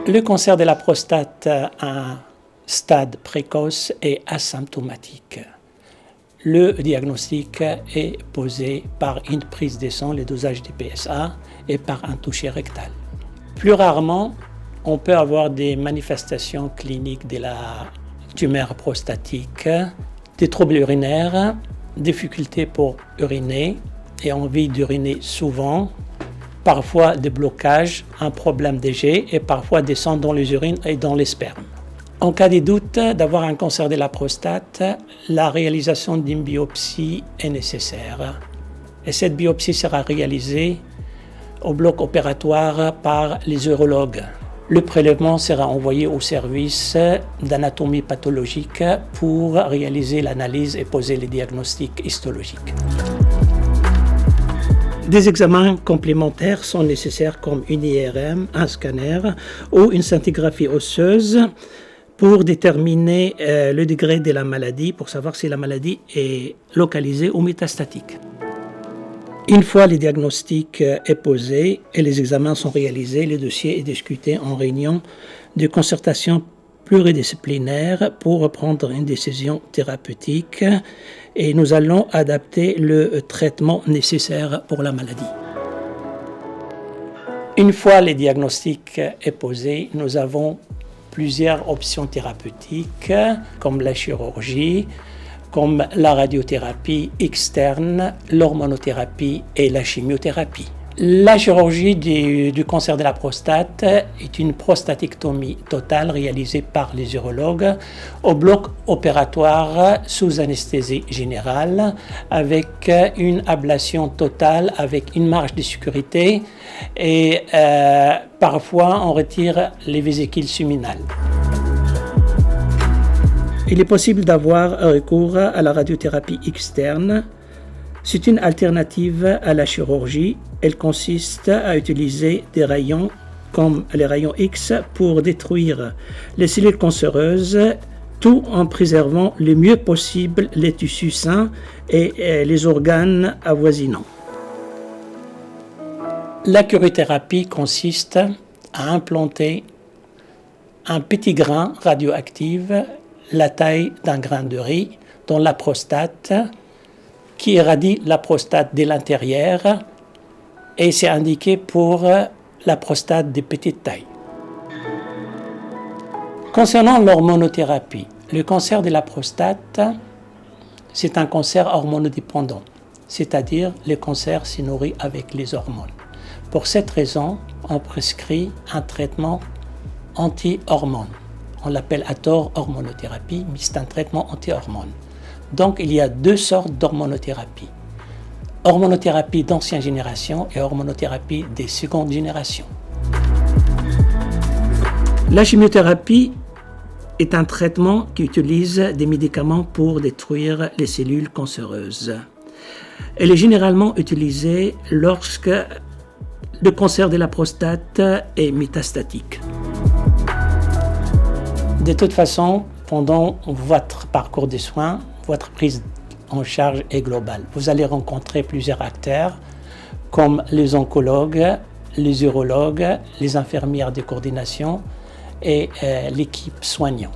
Le cancer de la prostate à un stade précoce est asymptomatique. Le diagnostic est posé par une prise de sang, le dosage du PSA, et par un toucher rectal. Plus rarement, on peut avoir des manifestations cliniques de la tumeur prostatique, des troubles urinaires, difficultés pour uriner et envie d'uriner souvent, parfois des blocages, un problème de jet et parfois des sangs dans les urines et dans les spermes. En cas de doute d'avoir un cancer de la prostate, la réalisation d'une biopsie est nécessaire. Et cette biopsie sera réalisée au bloc opératoire par les urologues. Le prélèvement sera envoyé au service d'anatomie pathologique pour réaliser l'analyse et poser les diagnostics histologiques. Des examens complémentaires sont nécessaires comme une IRM, un scanner ou une scintigraphie osseuse pour déterminer le degré de la maladie, pour savoir si la maladie est localisée ou métastatique. Une fois le diagnostic est posé et les examens sont réalisés, le dossier est discuté en réunion de concertation pluridisciplinaire pour prendre une décision thérapeutique et nous allons adapter le traitement nécessaire pour la maladie. Une fois le diagnostic est posé, nous avons plusieurs options thérapeutiques comme la chirurgie, comme la radiothérapie externe, l'hormonothérapie et la chimiothérapie. La chirurgie du cancer de la prostate est une prostatectomie totale réalisée par les urologues au bloc opératoire sous anesthésie générale avec une ablation totale avec une marge de sécurité et parfois on retire les vésicules séminales. Il est possible d'avoir recours à la radiothérapie externe. C'est une alternative à la chirurgie. Elle consiste à utiliser des rayons comme les rayons X pour détruire les cellules cancéreuses, tout en préservant le mieux possible les tissus sains et les organes avoisinants. La cryothérapie consiste à implanter un petit grain radioactif, la taille d'un grain de riz, dans la prostate, qui irradie la prostate de l'intérieur et c'est indiqué pour la prostate de petite taille. Concernant l'hormonothérapie, le cancer de la prostate, c'est un cancer hormonodépendant, c'est-à-dire le cancer se nourrit avec les hormones. Pour cette raison, on prescrit un traitement anti-hormones. On l'appelle à tort hormonothérapie, mais c'est un traitement anti-hormones. Donc, il y a deux sortes d'hormonothérapie. Hormonothérapie d'ancienne génération et hormonothérapie des secondes générations. La chimiothérapie est un traitement qui utilise des médicaments pour détruire les cellules cancéreuses. Elle est généralement utilisée lorsque le cancer de la prostate est métastatique. De toute façon, pendant votre parcours de soins, votre prise en charge est globale. Vous allez rencontrer plusieurs acteurs comme les oncologues, les urologues, les infirmières de coordination et l'équipe soignante.